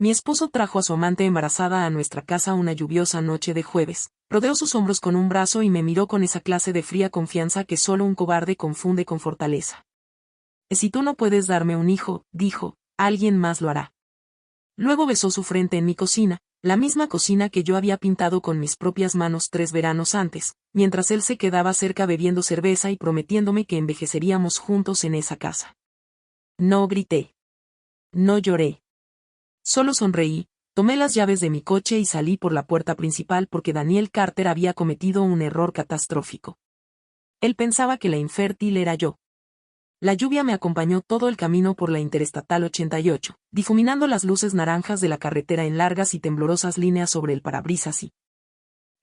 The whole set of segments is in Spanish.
Mi esposo trajo a su amante embarazada a nuestra casa una lluviosa noche de jueves, rodeó sus hombros con un brazo y me miró con esa clase de fría confianza que solo un cobarde confunde con fortaleza. Si tú no puedes darme un hijo, dijo, alguien más lo hará. Luego besó su frente en mi cocina, la misma cocina que yo había pintado con mis propias manos 3 veranos antes, mientras él se quedaba cerca bebiendo cerveza y prometiéndome que envejeceríamos juntos en esa casa. No grité. No lloré. Solo sonreí, tomé las llaves de mi coche y salí por la puerta principal porque Daniel Carter había cometido un error catastrófico. Él pensaba que la infértil era yo. La lluvia me acompañó todo el camino por la Interestatal 88, difuminando las luces naranjas de la carretera en largas y temblorosas líneas sobre el parabrisas y,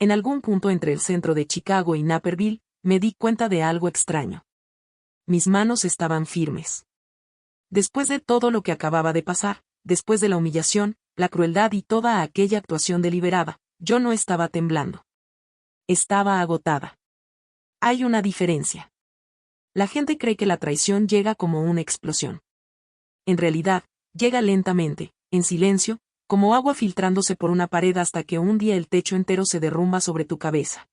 en algún punto entre el centro de Chicago y Naperville, me di cuenta de algo extraño. Mis manos estaban firmes. Después de todo lo que acababa de pasar, después de la humillación, la crueldad y toda aquella actuación deliberada, yo no estaba temblando. Estaba agotada. Hay una diferencia. La gente cree que la traición llega como una explosión. En realidad, llega lentamente, en silencio, como agua filtrándose por una pared hasta que un día el techo entero se derrumba sobre tu cabeza.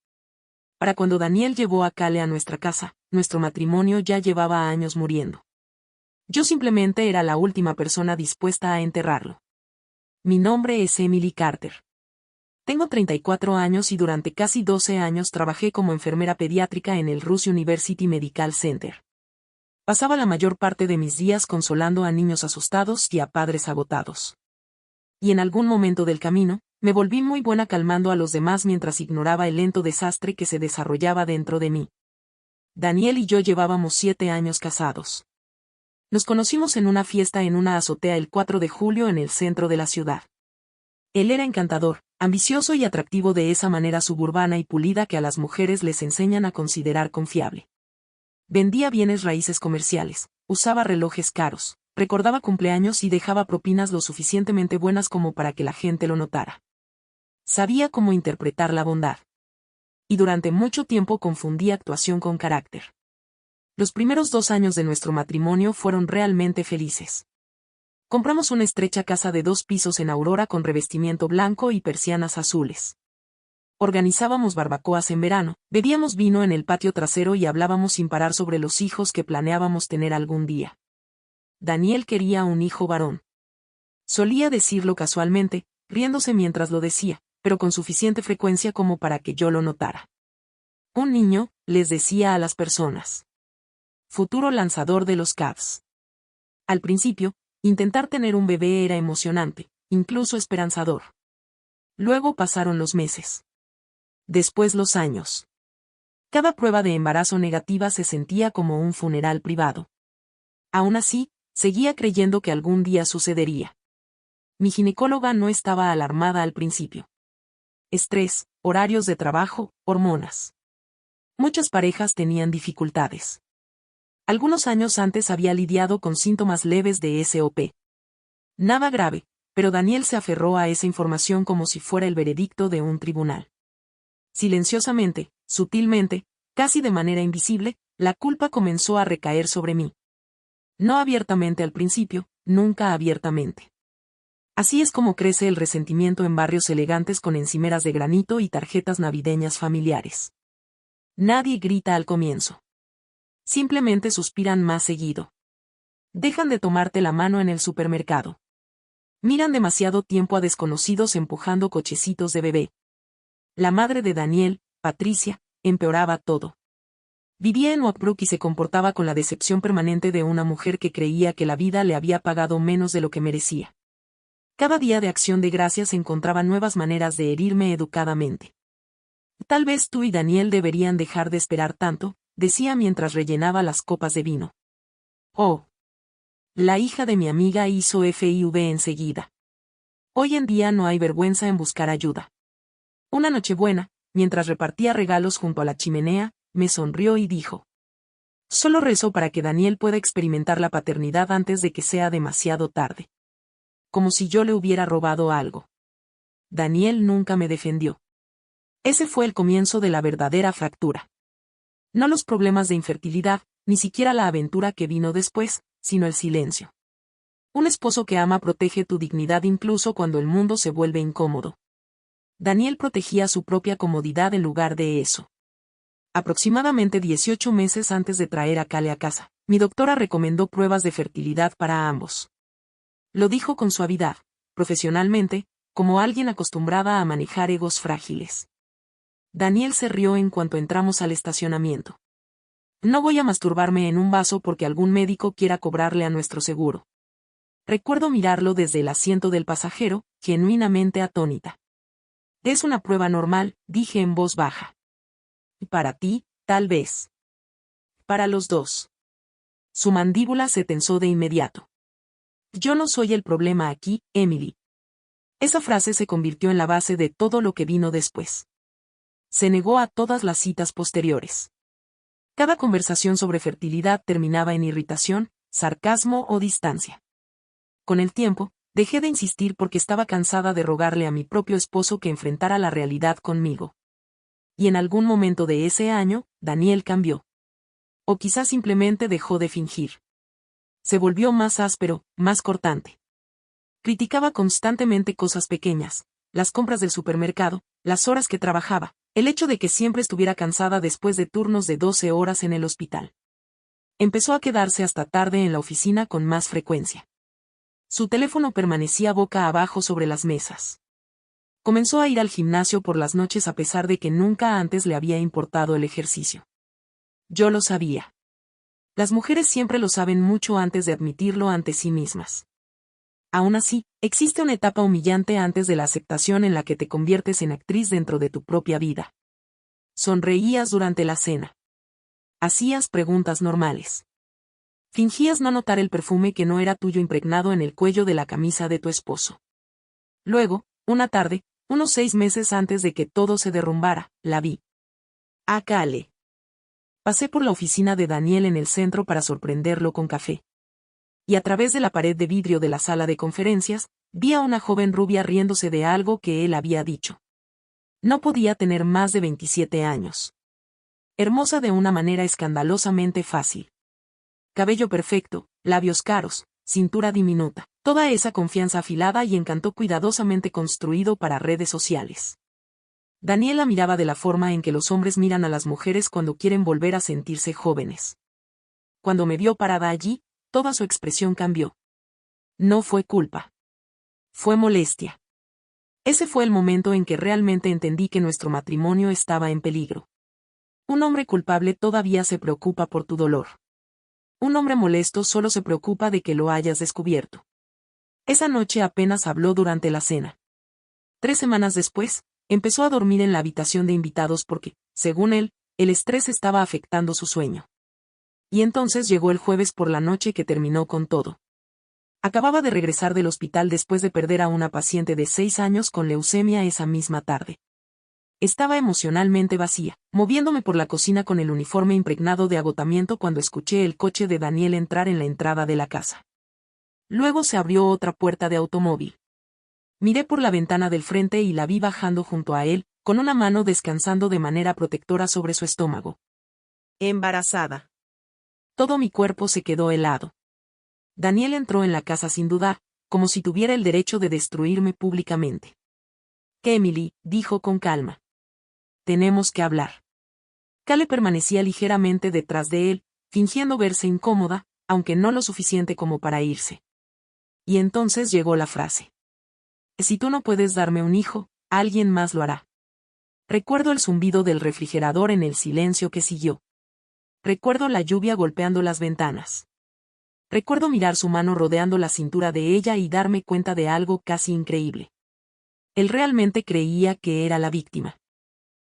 Para cuando Daniel llevó a Cale a nuestra casa, nuestro matrimonio ya llevaba años muriendo. Yo simplemente era la última persona dispuesta a enterrarlo. Mi nombre es Emily Carter. Tengo 34 años y durante casi 12 años trabajé como enfermera pediátrica en el Rush University Medical Center. Pasaba la mayor parte de mis días consolando a niños asustados y a padres agotados. Y en algún momento del camino, me volví muy buena calmando a los demás mientras ignoraba el lento desastre que se desarrollaba dentro de mí. Daniel y yo llevábamos 7 años casados. Nos conocimos en una fiesta en una azotea el 4 de julio en el centro de la ciudad. Él era encantador, ambicioso y atractivo de esa manera suburbana y pulida que a las mujeres les enseñan a considerar confiable. Vendía bienes raíces comerciales, usaba relojes caros, recordaba cumpleaños y dejaba propinas lo suficientemente buenas como para que la gente lo notara. Sabía cómo interpretar la bondad. Y durante mucho tiempo confundí actuación con carácter. Los primeros 2 años de nuestro matrimonio fueron realmente felices. Compramos una estrecha casa de 2 pisos en Aurora con revestimiento blanco y persianas azules. Organizábamos barbacoas en verano, bebíamos vino en el patio trasero y hablábamos sin parar sobre los hijos que planeábamos tener algún día. Daniel quería un hijo varón. Solía decirlo casualmente, riéndose mientras lo decía, pero con suficiente frecuencia como para que yo lo notara. Un niño, les decía a las personas. Futuro lanzador de los Cavs. Al principio, intentar tener un bebé era emocionante, incluso esperanzador. Luego pasaron los meses. Después los años. Cada prueba de embarazo negativa se sentía como un funeral privado. Aún así, seguía creyendo que algún día sucedería. Mi ginecóloga no estaba alarmada al principio. Estrés, horarios de trabajo, hormonas. Muchas parejas tenían dificultades. Algunos años antes había lidiado con síntomas leves de SOP. Nada grave, pero Daniel se aferró a esa información como si fuera el veredicto de un tribunal. Silenciosamente, sutilmente, casi de manera invisible, la culpa comenzó a recaer sobre mí. No abiertamente al principio, nunca abiertamente. Así es como crece el resentimiento en barrios elegantes con encimeras de granito y tarjetas navideñas familiares. Nadie grita al comienzo. Simplemente suspiran más seguido. Dejan de tomarte la mano en el supermercado. Miran demasiado tiempo a desconocidos empujando cochecitos de bebé. La madre de Daniel, Patricia, empeoraba todo. Vivía en Oakbrook y se comportaba con la decepción permanente de una mujer que creía que la vida le había pagado menos de lo que merecía. Cada día de Acción de Gracias encontraba nuevas maneras de herirme educadamente. Tal vez tú y Daniel deberían dejar de esperar tanto, decía mientras rellenaba las copas de vino. Oh. La hija de mi amiga hizo FIV enseguida. Hoy en día no hay vergüenza en buscar ayuda. Una Nochebuena, mientras repartía regalos junto a la chimenea, me sonrió y dijo. Solo rezo para que Daniel pueda experimentar la paternidad antes de que sea demasiado tarde. Como si yo le hubiera robado algo. Daniel nunca me defendió. Ese fue el comienzo de la verdadera fractura. No los problemas de infertilidad, ni siquiera la aventura que vino después, sino el silencio. Un esposo que ama protege tu dignidad incluso cuando el mundo se vuelve incómodo. Daniel protegía su propia comodidad en lugar de eso. Aproximadamente 18 meses antes de traer a Kale a casa, mi doctora recomendó pruebas de fertilidad para ambos. Lo dijo con suavidad, profesionalmente, como alguien acostumbrada a manejar egos frágiles. Daniel se rió en cuanto entramos al estacionamiento. No voy a masturbarme en un vaso porque algún médico quiera cobrarle a nuestro seguro. Recuerdo mirarlo desde el asiento del pasajero, genuinamente atónita. Es una prueba normal, dije en voz baja. Para ti, tal vez. Para los dos. Su mandíbula se tensó de inmediato. Yo no soy el problema aquí, Emily. Esa frase se convirtió en la base de todo lo que vino después. Se negó a todas las citas posteriores. Cada conversación sobre fertilidad terminaba en irritación, sarcasmo o distancia. Con el tiempo, dejé de insistir porque estaba cansada de rogarle a mi propio esposo que enfrentara la realidad conmigo. Y en algún momento de ese año, Daniel cambió. O quizás simplemente dejó de fingir. Se volvió más áspero, más cortante. Criticaba constantemente cosas pequeñas, las compras del supermercado, las horas que trabajaba, el hecho de que siempre estuviera cansada después de turnos de 12 horas en el hospital. Empezó a quedarse hasta tarde en la oficina con más frecuencia. Su teléfono permanecía boca abajo sobre las mesas. Comenzó a ir al gimnasio por las noches a pesar de que nunca antes le había importado el ejercicio. Yo lo sabía. Las mujeres siempre lo saben mucho antes de admitirlo ante sí mismas. Aún así, existe una etapa humillante antes de la aceptación en la que te conviertes en actriz dentro de tu propia vida. Sonreías durante la cena. Hacías preguntas normales. Fingías no notar el perfume que no era tuyo impregnado en el cuello de la camisa de tu esposo. Luego, una tarde, unos 6 meses antes de que todo se derrumbara, la vi. A Kale. Pasé por la oficina de Daniel en el centro para sorprenderlo con café. Y a través de la pared de vidrio de la sala de conferencias, vi a una joven rubia riéndose de algo que él había dicho. No podía tener más de 27 años. Hermosa de una manera escandalosamente fácil. Cabello perfecto, labios caros, cintura diminuta, toda esa confianza afilada y encanto cuidadosamente construido para redes sociales. Daniela miraba de la forma en que los hombres miran a las mujeres cuando quieren volver a sentirse jóvenes. Cuando me vio parada allí, toda su expresión cambió. No fue culpa. Fue molestia. Ese fue el momento en que realmente entendí que nuestro matrimonio estaba en peligro. Un hombre culpable todavía se preocupa por tu dolor. Un hombre molesto solo se preocupa de que lo hayas descubierto. Esa noche apenas habló durante la cena. 3 semanas después, empezó a dormir en la habitación de invitados porque, según él, el estrés estaba afectando su sueño. Y entonces llegó el jueves por la noche que terminó con todo. Acababa de regresar del hospital después de perder a una paciente de 6 años con leucemia esa misma tarde. Estaba emocionalmente vacía, moviéndome por la cocina con el uniforme impregnado de agotamiento cuando escuché el coche de Daniel entrar en la entrada de la casa. Luego se abrió otra puerta de automóvil. Miré por la ventana del frente y la vi bajando junto a él, con una mano descansando de manera protectora sobre su estómago. Embarazada. Todo mi cuerpo se quedó helado. Daniel entró en la casa sin dudar, como si tuviera el derecho de destruirme públicamente. Emily, dijo con calma. Tenemos que hablar. Kale permanecía ligeramente detrás de él, fingiendo verse incómoda, aunque no lo suficiente como para irse. Y entonces llegó la frase. Si tú no puedes darme un hijo, alguien más lo hará. Recuerdo el zumbido del refrigerador en el silencio que siguió. Recuerdo la lluvia golpeando las ventanas. Recuerdo mirar su mano rodeando la cintura de ella y darme cuenta de algo casi increíble. Él realmente creía que era la víctima.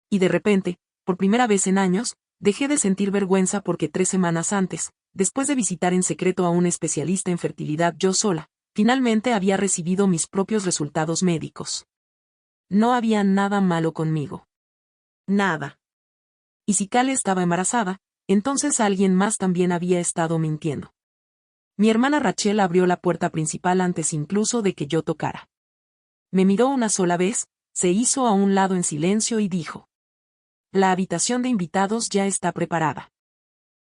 Y de repente, por primera vez en años, dejé de sentir vergüenza porque 3 semanas antes, después de visitar en secreto a un especialista en fertilidad yo sola, finalmente había recibido mis propios resultados médicos. No había nada malo conmigo. Nada. Y si Kale estaba embarazada, entonces alguien más también había estado mintiendo. Mi hermana Rachel abrió la puerta principal antes incluso de que yo tocara. Me miró una sola vez, se hizo a un lado en silencio y dijo: La habitación de invitados ya está preparada.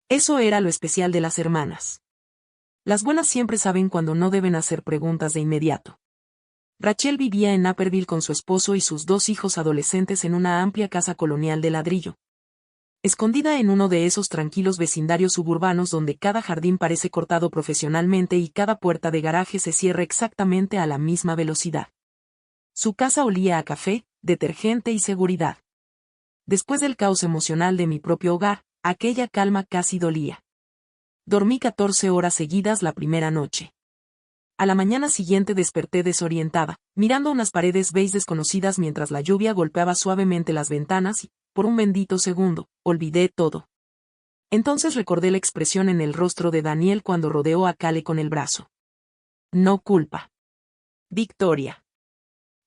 Eso era lo especial de las hermanas. Las buenas siempre saben cuando no deben hacer preguntas de inmediato. Rachel vivía en Naperville con su esposo y sus 2 hijos adolescentes en una amplia casa colonial de ladrillo, escondida en uno de esos tranquilos vecindarios suburbanos donde cada jardín parece cortado profesionalmente y cada puerta de garaje se cierra exactamente a la misma velocidad. Su casa olía a café, detergente y seguridad. Después del caos emocional de mi propio hogar, aquella calma casi dolía. Dormí 14 horas seguidas la primera noche. A la mañana siguiente desperté desorientada, mirando unas paredes beige desconocidas mientras la lluvia golpeaba suavemente las ventanas y, por un bendito segundo, olvidé todo. Entonces recordé la expresión en el rostro de Daniel cuando rodeó a Cale con el brazo. No culpa. Victoria.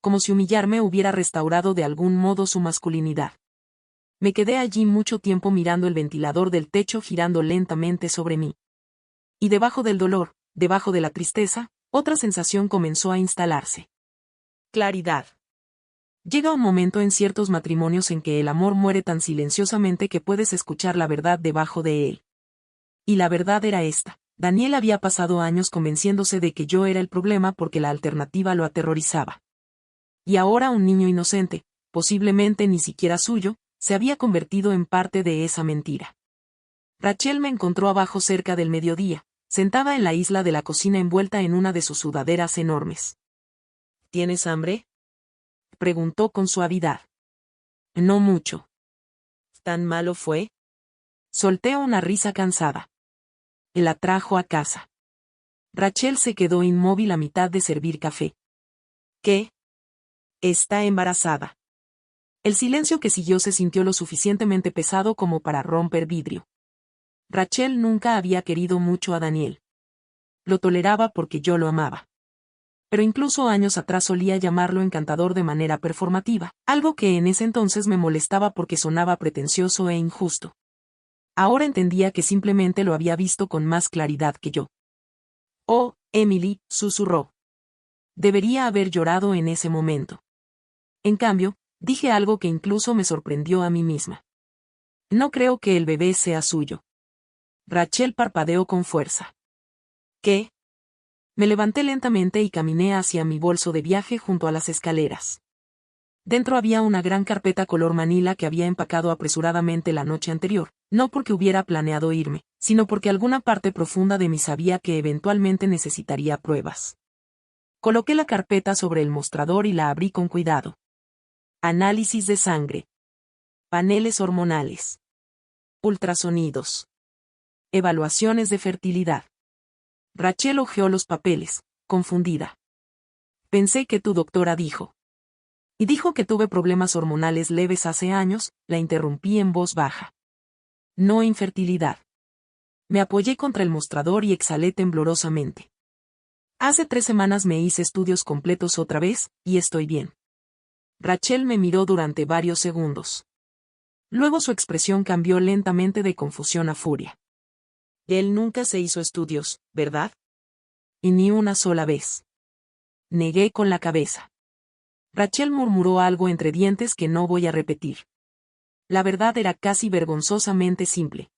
Como si humillarme hubiera restaurado de algún modo su masculinidad. Me quedé allí mucho tiempo mirando el ventilador del techo girando lentamente sobre mí. Y debajo del dolor, debajo de la tristeza, otra sensación comenzó a instalarse. Claridad. Llega un momento en ciertos matrimonios en que el amor muere tan silenciosamente que puedes escuchar la verdad debajo de él. Y la verdad era esta. Daniel había pasado años convenciéndose de que yo era el problema porque la alternativa lo aterrorizaba. Y ahora un niño inocente, posiblemente ni siquiera suyo, se había convertido en parte de esa mentira. Rachel me encontró abajo cerca del mediodía, sentada en la isla de la cocina envuelta en una de sus sudaderas enormes. ¿Tienes hambre?, preguntó con suavidad. No mucho. ¿Tan malo fue? Solté una risa cansada. La trajo a casa. Rachel se quedó inmóvil a mitad de servir café. ¿Qué? Está embarazada. El silencio que siguió se sintió lo suficientemente pesado como para romper vidrio. Rachel nunca había querido mucho a Daniel. Lo toleraba porque yo lo amaba. Pero incluso años atrás solía llamarlo encantador de manera performativa, algo que en ese entonces me molestaba porque sonaba pretencioso e injusto. Ahora entendía que simplemente lo había visto con más claridad que yo. Oh, Emily, susurró. Debería haber llorado en ese momento. En cambio, dije algo que incluso me sorprendió a mí misma. No creo que el bebé sea suyo. Rachel parpadeó con fuerza. ¿Qué? Me levanté lentamente y caminé hacia mi bolso de viaje junto a las escaleras. Dentro había una gran carpeta color manila que había empacado apresuradamente la noche anterior, no porque hubiera planeado irme, sino porque alguna parte profunda de mí sabía que eventualmente necesitaría pruebas. Coloqué la carpeta sobre el mostrador y la abrí con cuidado. Análisis de sangre. Paneles hormonales. Ultrasonidos. Evaluaciones de fertilidad. Rachel hojeó los papeles, confundida. Pensé que tu doctora dijo. Y dijo que tuve problemas hormonales leves hace años, la interrumpí en voz baja. No infertilidad. Me apoyé contra el mostrador y exhalé temblorosamente. Hace 3 semanas me hice estudios completos otra vez, y estoy bien. Rachel me miró durante varios segundos. Luego su expresión cambió lentamente de confusión a furia. Él nunca se hizo estudios, ¿verdad? Y ni una sola vez. Negué con la cabeza. Rachel murmuró algo entre dientes que no voy a repetir. La verdad era casi vergonzosamente simple.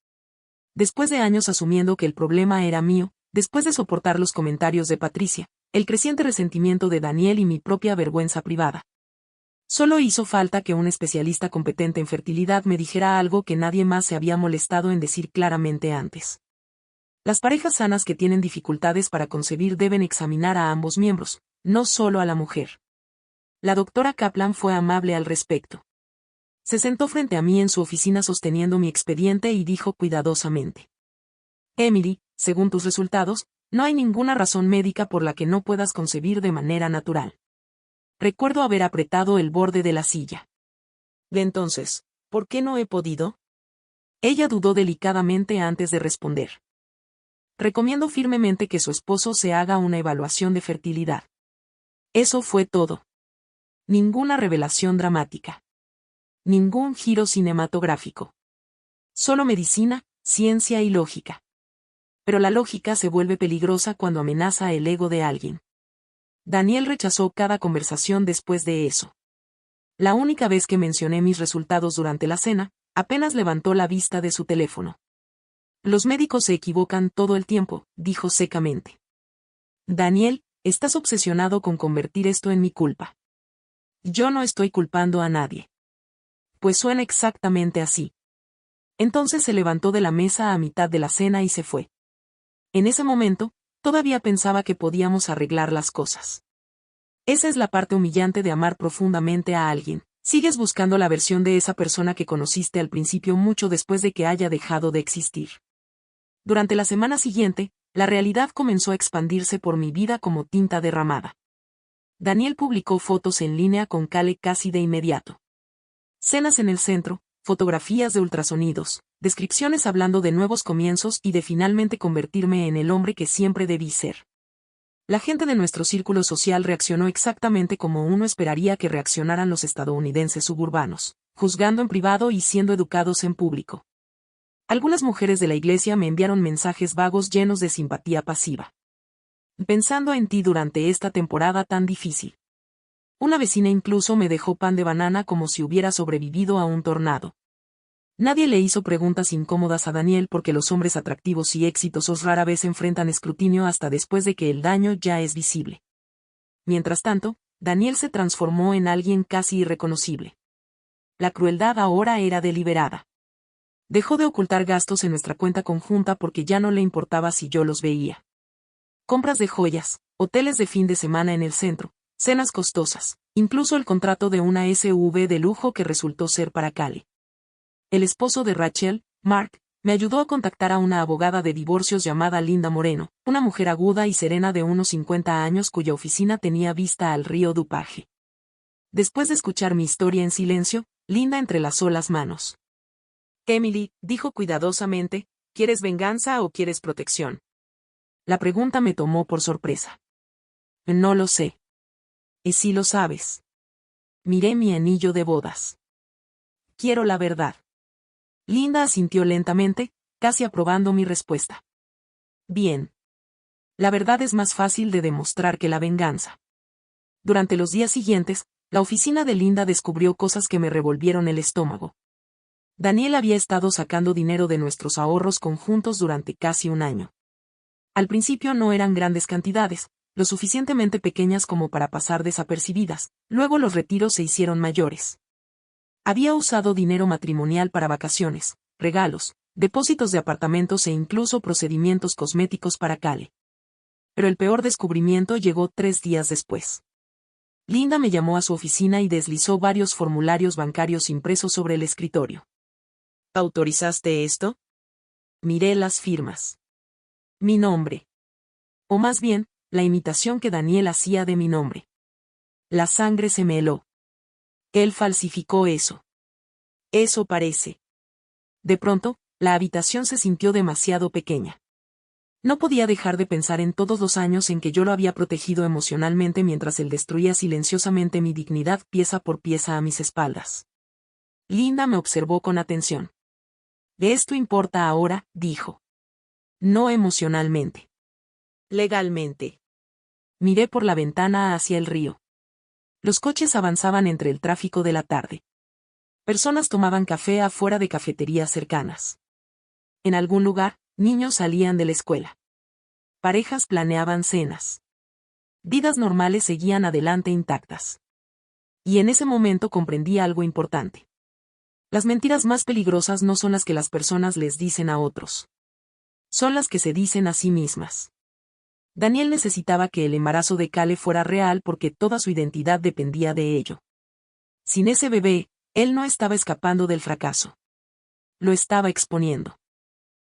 Después de años asumiendo que el problema era mío, después de soportar los comentarios de Patricia, el creciente resentimiento de Daniel y mi propia vergüenza privada. Solo hizo falta que un especialista competente en fertilidad me dijera algo que nadie más se había molestado en decir claramente antes. Las parejas sanas que tienen dificultades para concebir deben examinar a ambos miembros, no solo a la mujer. La doctora Kaplan fue amable al respecto. Se sentó frente a mí en su oficina sosteniendo mi expediente y dijo cuidadosamente. Emily, según tus resultados, no hay ninguna razón médica por la que no puedas concebir de manera natural. Recuerdo haber apretado el borde de la silla. ¿De entonces, por qué no he podido? Ella dudó delicadamente antes de responder. Recomiendo firmemente que su esposo se haga una evaluación de fertilidad. Eso fue todo. Ninguna revelación dramática. Ningún giro cinematográfico. Solo medicina, ciencia y lógica. Pero la lógica se vuelve peligrosa cuando amenaza el ego de alguien. Daniel rechazó cada conversación después de eso. La única vez que mencioné mis resultados durante la cena, apenas levantó la vista de su teléfono. Los médicos se equivocan todo el tiempo, dijo secamente. Daniel, estás obsesionado con convertir esto en mi culpa. Yo no estoy culpando a nadie. Pues suena exactamente así. Entonces se levantó de la mesa a mitad de la cena y se fue. En ese momento, todavía pensaba que podíamos arreglar las cosas. Esa es la parte humillante de amar profundamente a alguien. Sigues buscando la versión de esa persona que conociste al principio mucho después de que haya dejado de existir. Durante la semana siguiente, la realidad comenzó a expandirse por mi vida como tinta derramada. Daniel publicó fotos en línea con Kale casi de inmediato. Cenas en el centro, fotografías de ultrasonidos, descripciones hablando de nuevos comienzos y de finalmente convertirme en el hombre que siempre debí ser. La gente de nuestro círculo social reaccionó exactamente como uno esperaría que reaccionaran los estadounidenses suburbanos, juzgando en privado y siendo educados en público. Algunas mujeres de la iglesia me enviaron mensajes vagos llenos de simpatía pasiva. Pensando en ti durante esta temporada tan difícil. Una vecina incluso me dejó pan de banana como si hubiera sobrevivido a un tornado. Nadie le hizo preguntas incómodas a Daniel porque los hombres atractivos y exitosos rara vez enfrentan escrutinio hasta después de que el daño ya es visible. Mientras tanto, Daniel se transformó en alguien casi irreconocible. La crueldad ahora era deliberada. Dejó de ocultar gastos en nuestra cuenta conjunta porque ya no le importaba si yo los veía. Compras de joyas, hoteles de fin de semana en el centro, cenas costosas, incluso el contrato de una SUV de lujo que resultó ser para Kale. El esposo de Rachel, Mark, me ayudó a contactar a una abogada de divorcios llamada Linda Moreno, una mujer aguda y serena de unos 50 años cuya oficina tenía vista al río DuPage. Después de escuchar mi historia en silencio, Linda entrelazó las manos. Emily, dijo cuidadosamente, ¿quieres venganza o quieres protección? La pregunta me tomó por sorpresa. No lo sé. ¿Y si lo sabes? Miré mi anillo de bodas. Quiero la verdad. Linda asintió lentamente, casi aprobando mi respuesta. Bien. La verdad es más fácil de demostrar que la venganza. Durante los días siguientes, la oficina de Linda descubrió cosas que me revolvieron el estómago. Daniel había estado sacando dinero de nuestros ahorros conjuntos durante casi un año. Al principio no eran grandes cantidades, lo suficientemente pequeñas como para pasar desapercibidas, luego los retiros se hicieron mayores. Había usado dinero matrimonial para vacaciones, regalos, depósitos de apartamentos e incluso procedimientos cosméticos para Kale. Pero el peor descubrimiento llegó 3 días después. Linda me llamó a su oficina y deslizó varios formularios bancarios impresos sobre el escritorio. ¿Autorizaste esto? Miré las firmas. Mi nombre. O más bien, la imitación que Daniel hacía de mi nombre. La sangre se me heló. Él falsificó eso. Eso parece. De pronto, la habitación se sintió demasiado pequeña. No podía dejar de pensar en todos los años en que yo lo había protegido emocionalmente mientras él destruía silenciosamente mi dignidad pieza por pieza a mis espaldas. Linda me observó con atención. De esto importa ahora, dijo. No emocionalmente. Legalmente. Miré por la ventana hacia el río. Los coches avanzaban entre el tráfico de la tarde. Personas tomaban café afuera de cafeterías cercanas. En algún lugar, niños salían de la escuela. Parejas planeaban cenas. Vidas normales seguían adelante intactas. Y en ese momento comprendí algo importante. Las mentiras más peligrosas no son las que las personas les dicen a otros. Son las que se dicen a sí mismas. Daniel necesitaba que el embarazo de Kale fuera real porque toda su identidad dependía de ello. Sin ese bebé, él no estaba escapando del fracaso. Lo estaba exponiendo.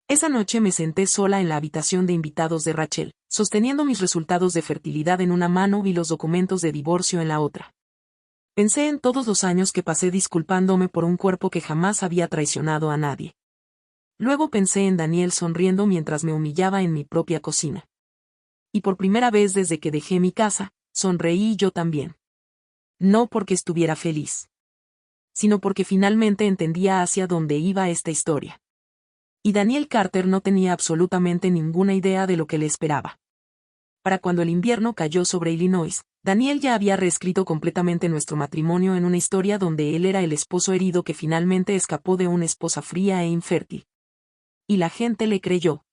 Esa noche me senté sola en la habitación de invitados de Rachel, sosteniendo mis resultados de fertilidad en una mano y los documentos de divorcio en la otra. Pensé en todos los años que pasé disculpándome por un cuerpo que jamás había traicionado a nadie. Luego pensé en Daniel sonriendo mientras me humillaba en mi propia cocina. Y por primera vez desde que dejé mi casa, sonreí yo también. No porque estuviera feliz, sino porque finalmente entendía hacia dónde iba esta historia. Y Daniel Carter no tenía absolutamente ninguna idea de lo que le esperaba. Para cuando el invierno cayó sobre Illinois, Daniel ya había reescrito completamente nuestro matrimonio en una historia donde él era el esposo herido que finalmente escapó de una esposa fría e infértil. Y la gente le creyó.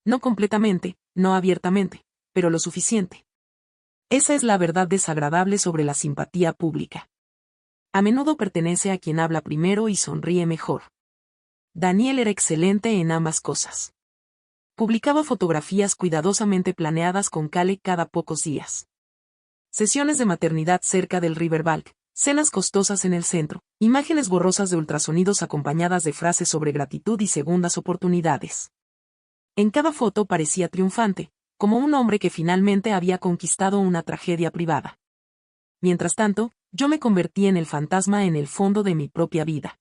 No completamente, no abiertamente, pero lo suficiente. Esa es la verdad desagradable sobre la simpatía pública. A menudo pertenece a quien habla primero y sonríe mejor. Daniel era excelente en ambas cosas. Publicaba fotografías cuidadosamente planeadas con Cale cada pocos días. Sesiones de maternidad cerca del Riverbank, cenas costosas en el centro, imágenes borrosas de ultrasonidos acompañadas de frases sobre gratitud y segundas oportunidades. En cada foto parecía triunfante, como un hombre que finalmente había conquistado una tragedia privada. Mientras tanto, yo me convertí en el fantasma en el fondo de mi propia vida.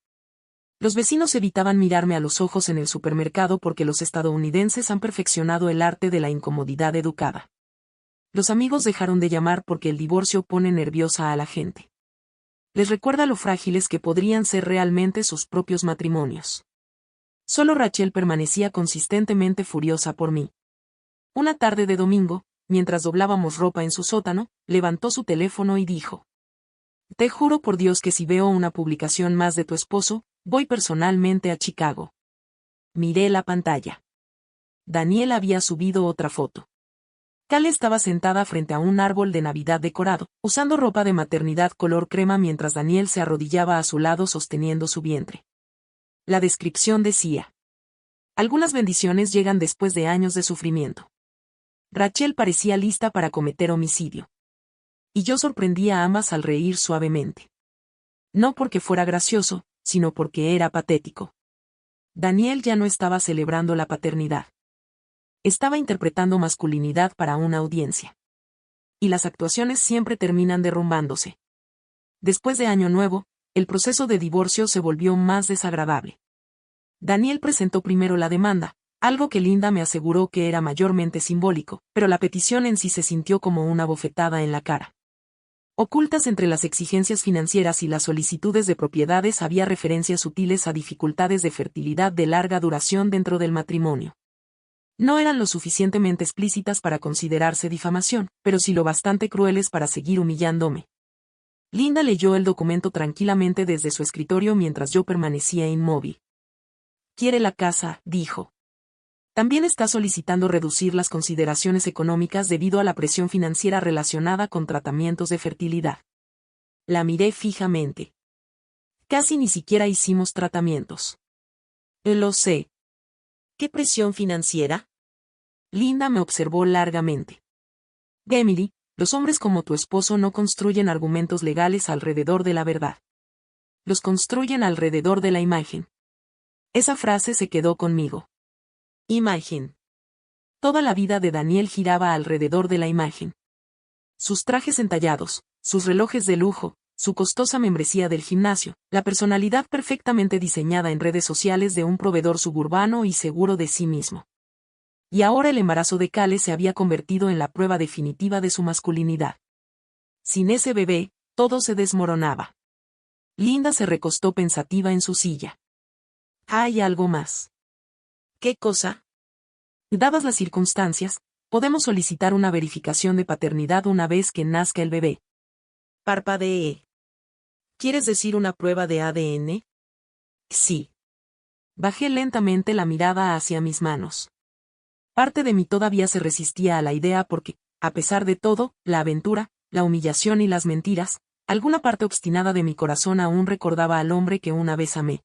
Los vecinos evitaban mirarme a los ojos en el supermercado porque los estadounidenses han perfeccionado el arte de la incomodidad educada. Los amigos dejaron de llamar porque el divorcio pone nerviosa a la gente. Les recuerda lo frágiles que podrían ser realmente sus propios matrimonios. Solo Rachel permanecía consistentemente furiosa por mí. Una tarde de domingo, mientras doblábamos ropa en su sótano, levantó su teléfono y dijo: «Te juro por Dios que si veo una publicación más de tu esposo, voy personalmente a Chicago». Miré la pantalla. Daniel había subido otra foto. Cale estaba sentada frente a un árbol de Navidad decorado, usando ropa de maternidad color crema mientras Daniel se arrodillaba a su lado sosteniendo su vientre. La descripción decía: «Algunas bendiciones llegan después de años de sufrimiento». Rachel parecía lista para cometer homicidio. Y yo sorprendí a ambas al reír suavemente. No porque fuera gracioso, sino porque era patético. Daniel ya no estaba celebrando la paternidad. Estaba interpretando masculinidad para una audiencia. Y las actuaciones siempre terminan derrumbándose. Después de Año Nuevo, el proceso de divorcio se volvió más desagradable. Daniel presentó primero la demanda, algo que Linda me aseguró que era mayormente simbólico, pero la petición en sí se sintió como una bofetada en la cara. Ocultas entre las exigencias financieras y las solicitudes de propiedades había referencias sutiles a dificultades de fertilidad de larga duración dentro del matrimonio. No eran lo suficientemente explícitas para considerarse difamación, pero sí lo bastante crueles para seguir humillándome. Linda leyó el documento tranquilamente desde su escritorio mientras yo permanecía inmóvil. «Quiere la casa», dijo. «También está solicitando reducir las consideraciones económicas debido a la presión financiera relacionada con tratamientos de fertilidad». La miré fijamente. «Casi ni siquiera hicimos tratamientos». «Lo sé». «¿Qué presión financiera?». Linda me observó largamente. «Emily, los hombres como tu esposo no construyen argumentos legales alrededor de la verdad. Los construyen alrededor de la imagen». Esa frase se quedó conmigo. Imagen. Toda la vida de Daniel giraba alrededor de la imagen. Sus trajes entallados, sus relojes de lujo, su costosa membresía del gimnasio, la personalidad perfectamente diseñada en redes sociales de un proveedor suburbano y seguro de sí mismo. Y ahora el embarazo de Cale se había convertido en la prueba definitiva de su masculinidad. Sin ese bebé, todo se desmoronaba. Linda se recostó pensativa en su silla. «Hay algo más». «¿Qué cosa?». «Dadas las circunstancias, podemos solicitar una verificación de paternidad una vez que nazca el bebé». Parpadeé. «¿Quieres decir una prueba de ADN?». «Sí». Bajé lentamente la mirada hacia mis manos. Parte de mí todavía se resistía a la idea porque, a pesar de todo, la aventura, la humillación y las mentiras, alguna parte obstinada de mi corazón aún recordaba al hombre que una vez amé.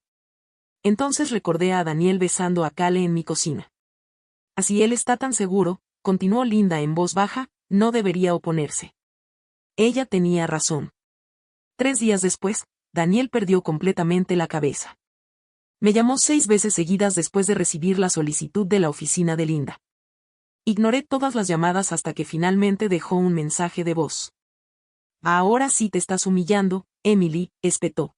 Entonces recordé a Daniel besando a Cale en mi cocina. «Así él está tan seguro», continuó Linda en voz baja, «no debería oponerse». Ella tenía razón. 3 días después, Daniel perdió completamente la cabeza. Me llamó 6 veces seguidas después de recibir la solicitud de la oficina de Linda. Ignoré todas las llamadas hasta que finalmente dejó un mensaje de voz. «Ahora sí te estás humillando, Emily», espetó.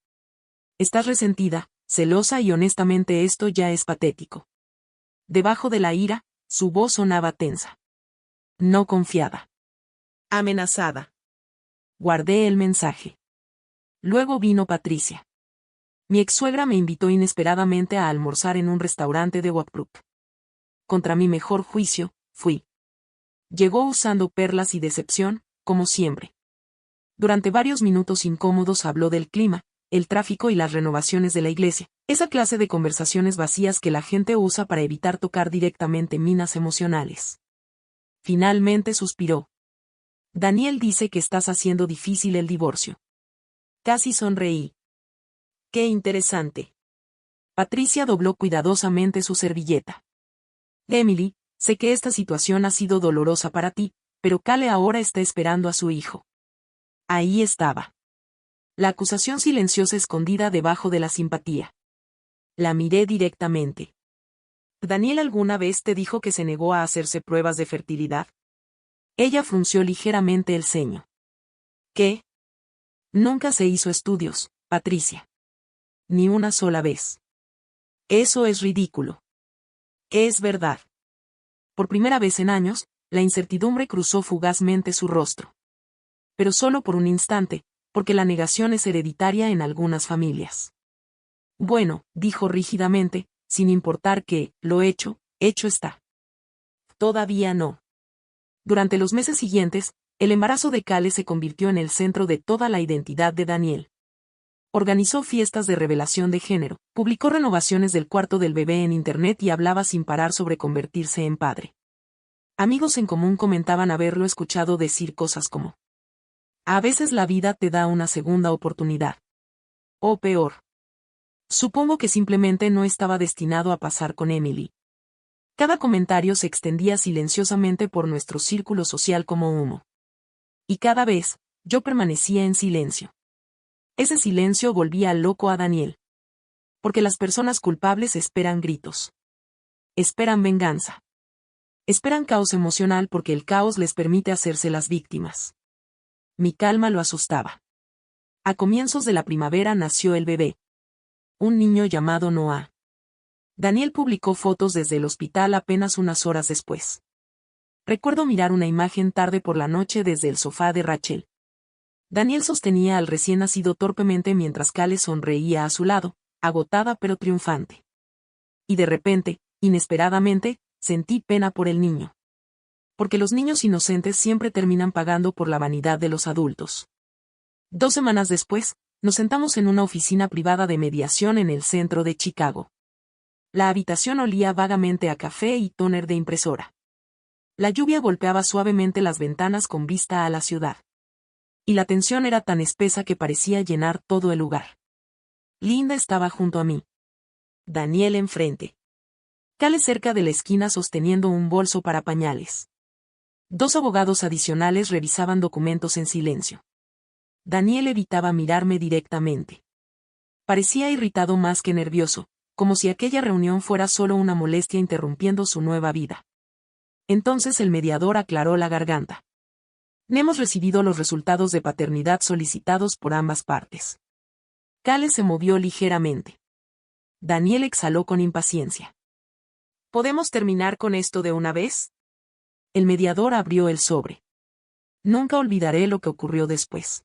«Estás resentida, celosa y honestamente esto ya es patético». Debajo de la ira, su voz sonaba tensa. No confiada. Amenazada. Guardé el mensaje. Luego vino Patricia. Mi ex-suegra me invitó inesperadamente a almorzar en un restaurante de Oakbrook. Contra mi mejor juicio, fui. Llegó usando perlas y decepción, como siempre. Durante varios minutos incómodos habló del clima, el tráfico y las renovaciones de la iglesia, esa clase de conversaciones vacías que la gente usa para evitar tocar directamente minas emocionales. Finalmente suspiró. Daniel dice que estás haciendo difícil el divorcio. Casi sonreí. Qué interesante. Patricia dobló cuidadosamente su servilleta. Emily, sé que esta situación ha sido dolorosa para ti, pero Cale ahora está esperando a su hijo. Ahí estaba. La acusación silenciosa escondida debajo de la simpatía. La miré directamente. ¿Daniel alguna vez te dijo que se negó a hacerse pruebas de fertilidad? Ella frunció ligeramente el ceño. ¿Qué? Nunca se hizo estudios, Patricia. Ni una sola vez. Eso es ridículo. Es verdad. Por primera vez en años, la incertidumbre cruzó fugazmente su rostro. Pero solo por un instante, porque la negación es hereditaria en algunas familias. Bueno, dijo rígidamente, sin importar que, lo hecho está. Todavía no. Durante los meses siguientes, el embarazo de Cale se convirtió en el centro de toda la identidad de Daniel. Organizó fiestas de revelación de género, publicó renovaciones del cuarto del bebé en internet y hablaba sin parar sobre convertirse en padre. Amigos en común comentaban haberlo escuchado decir cosas como: a veces la vida te da una segunda oportunidad. O peor. Supongo que simplemente no estaba destinado a pasar con Emily. Cada comentario se extendía silenciosamente por nuestro círculo social como humo. Y cada vez, yo permanecía en silencio. Ese silencio volvía loco a Daniel. Porque las personas culpables esperan gritos. Esperan venganza. Esperan caos emocional porque el caos les permite hacerse las víctimas. Mi calma lo asustaba. A comienzos de la primavera nació el bebé. Un niño llamado Noah. Daniel publicó fotos desde el hospital apenas unas horas después. Recuerdo mirar una imagen tarde por la noche desde el sofá de Rachel. Daniel sostenía al recién nacido torpemente mientras Cale sonreía a su lado, agotada pero triunfante. Y de repente, inesperadamente, sentí pena por el niño. Porque los niños inocentes siempre terminan pagando por la vanidad de los adultos. 2 semanas después, nos sentamos en una oficina privada de mediación en el centro de Chicago. La habitación olía vagamente a café y tóner de impresora. La lluvia golpeaba suavemente las ventanas con vista a la ciudad. Y la tensión era tan espesa que parecía llenar todo el lugar. Linda estaba junto a mí. Daniel enfrente. Cale cerca de la esquina sosteniendo un bolso para pañales. 2 abogados adicionales revisaban documentos en silencio. Daniel evitaba mirarme directamente. Parecía irritado más que nervioso, como si aquella reunión fuera solo una molestia interrumpiendo su nueva vida. Entonces el mediador aclaró la garganta. Hemos recibido los resultados de paternidad solicitados por ambas partes. Cale se movió ligeramente. Daniel exhaló con impaciencia. ¿Podemos terminar con esto de una vez? El mediador abrió el sobre. Nunca olvidaré lo que ocurrió después.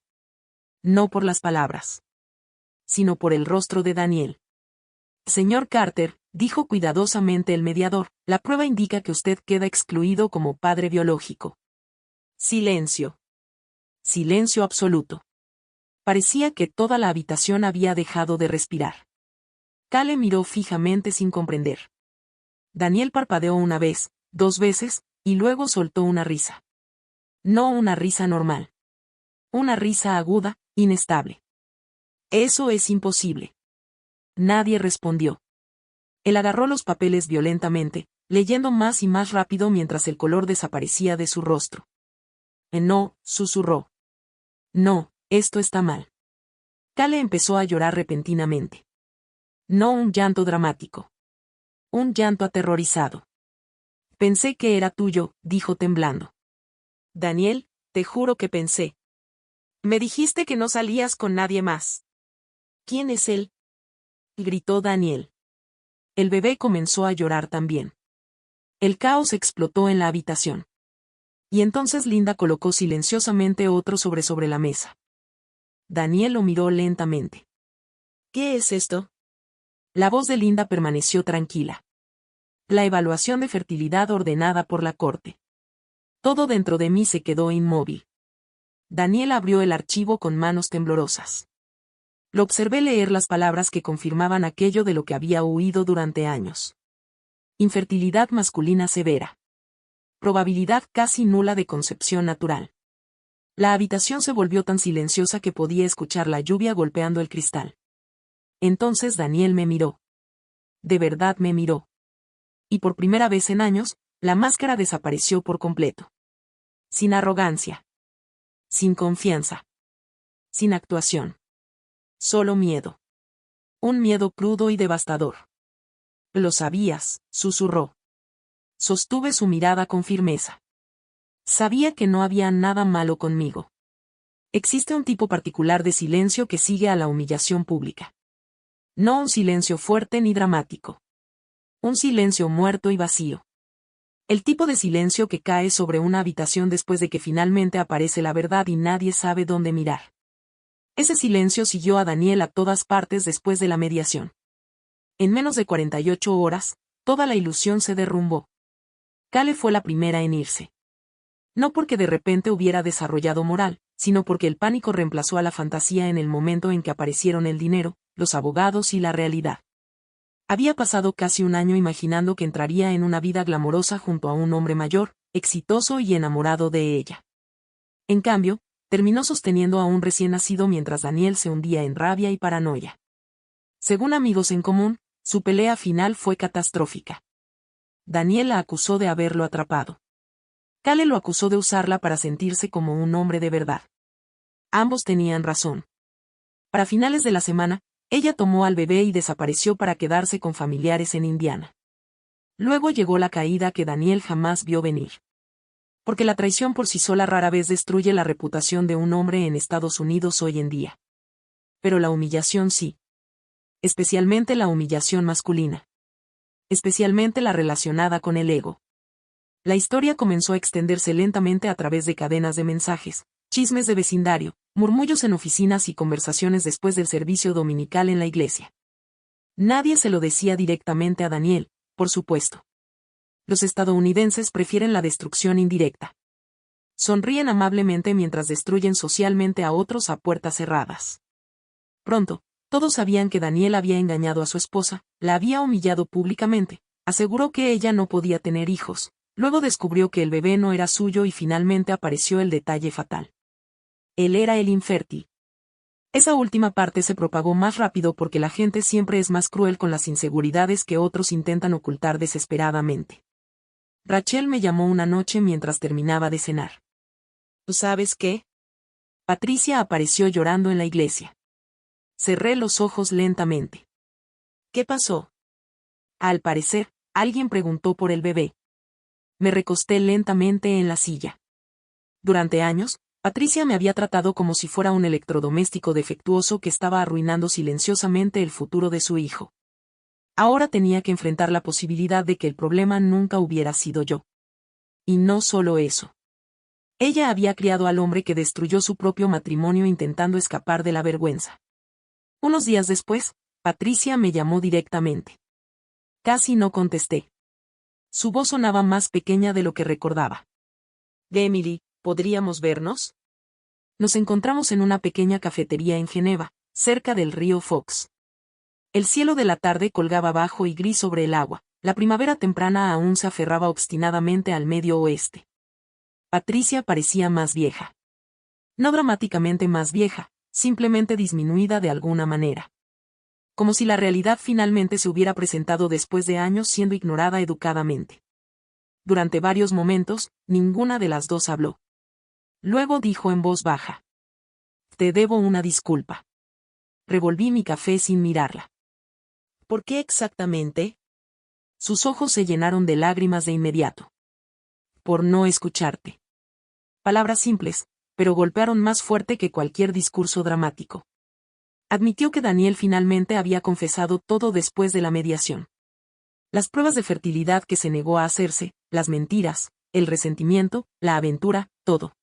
No por las palabras, sino por el rostro de Daniel. Señor Carter, dijo cuidadosamente el mediador, la prueba indica que usted queda excluido como padre biológico. Silencio. Silencio absoluto. Parecía que toda la habitación había dejado de respirar. Cale miró fijamente sin comprender. Daniel parpadeó una vez, 2 veces, y luego soltó una risa. No una risa normal. Una risa aguda, inestable. Eso es imposible. Nadie respondió. Él agarró los papeles violentamente, leyendo más y más rápido mientras el color desaparecía de su rostro. No, susurró. No, esto está mal. Cale empezó a llorar repentinamente. No un llanto dramático. Un llanto aterrorizado. Pensé que era tuyo, dijo temblando. Daniel, te juro que pensé. Me dijiste que no salías con nadie más. ¿Quién es él? Gritó Daniel. El bebé comenzó a llorar también. El caos explotó en la habitación. Y entonces Linda colocó silenciosamente otro sobre la mesa. Daniel lo miró lentamente. ¿Qué es esto? La voz de Linda permaneció tranquila. La evaluación de fertilidad ordenada por la corte. Todo dentro de mí se quedó inmóvil. Daniel abrió el archivo con manos temblorosas. Lo observé leer las palabras que confirmaban aquello de lo que había huido durante años. Infertilidad masculina severa. Probabilidad casi nula de concepción natural. La habitación se volvió tan silenciosa que podía escuchar la lluvia golpeando el cristal. Entonces Daniel me miró. De verdad me miró. Y por primera vez en años, la máscara desapareció por completo. Sin arrogancia. Sin confianza. Sin actuación. Solo miedo. Un miedo crudo y devastador. Lo sabías, susurró. Sostuve su mirada con firmeza. Sabía que no había nada malo conmigo. Existe un tipo particular de silencio que sigue a la humillación pública. No un silencio fuerte ni dramático. Un silencio muerto y vacío. El tipo de silencio que cae sobre una habitación después de que finalmente aparece la verdad y nadie sabe dónde mirar. Ese silencio siguió a Daniel a todas partes después de la mediación. En menos de 48 horas, toda la ilusión se derrumbó. Kale fue la primera en irse. No porque de repente hubiera desarrollado moral, sino porque el pánico reemplazó a la fantasía en el momento en que aparecieron el dinero, los abogados y la realidad. Había pasado casi un año imaginando que entraría en una vida glamorosa junto a un hombre mayor, exitoso y enamorado de ella. En cambio, terminó sosteniendo a un recién nacido mientras Daniel se hundía en rabia y paranoia. Según amigos en común, su pelea final fue catastrófica. Daniel la acusó de haberlo atrapado. Kale lo acusó de usarla para sentirse como un hombre de verdad. Ambos tenían razón. Para finales de la semana, ella tomó al bebé y desapareció para quedarse con familiares en Indiana. Luego llegó la caída que Daniel jamás vio venir. Porque la traición por sí sola rara vez destruye la reputación de un hombre en Estados Unidos hoy en día. Pero la humillación sí. Especialmente la humillación masculina. Especialmente la relacionada con el ego. La historia comenzó a extenderse lentamente a través de cadenas de mensajes, chismes de vecindario, murmullos en oficinas y conversaciones después del servicio dominical en la iglesia. Nadie se lo decía directamente a Daniel, por supuesto. Los estadounidenses prefieren la destrucción indirecta. Sonríen amablemente mientras destruyen socialmente a otros a puertas cerradas. Pronto, todos sabían que Daniel había engañado a su esposa, la había humillado públicamente, aseguró que ella no podía tener hijos. Luego descubrió que el bebé no era suyo y finalmente apareció el detalle fatal. Él era el infértil. Esa última parte se propagó más rápido porque la gente siempre es más cruel con las inseguridades que otros intentan ocultar desesperadamente. Rachel me llamó una noche mientras terminaba de cenar. ¿Tú sabes qué? Patricia apareció llorando en la iglesia. Cerré los ojos lentamente. ¿Qué pasó? Al parecer, alguien preguntó por el bebé. Me recosté lentamente en la silla. Durante años, Patricia me había tratado como si fuera un electrodoméstico defectuoso que estaba arruinando silenciosamente el futuro de su hijo. Ahora tenía que enfrentar la posibilidad de que el problema nunca hubiera sido yo. Y no solo eso. Ella había criado al hombre que destruyó su propio matrimonio intentando escapar de la vergüenza. Unos días después, Patricia me llamó directamente. Casi no contesté. Su voz sonaba más pequeña de lo que recordaba. Emily, ¿podríamos vernos? Nos encontramos en una pequeña cafetería en Geneva, cerca del río Fox. El cielo de la tarde colgaba bajo y gris sobre el agua, la primavera temprana aún se aferraba obstinadamente al medio oeste. Patricia parecía más vieja. No dramáticamente más vieja, simplemente disminuida de alguna manera. Como si la realidad finalmente se hubiera presentado después de años siendo ignorada educadamente. Durante varios momentos, ninguna de las dos habló. Luego dijo en voz baja. Te debo una disculpa. Revolví mi café sin mirarla. ¿Por qué exactamente? Sus ojos se llenaron de lágrimas de inmediato. Por no escucharte. Palabras simples, pero golpearon más fuerte que cualquier discurso dramático. Admitió que Daniel finalmente había confesado todo después de la mediación. Las pruebas de fertilidad que se negó a hacerse, las mentiras, el resentimiento, la aventura, todo.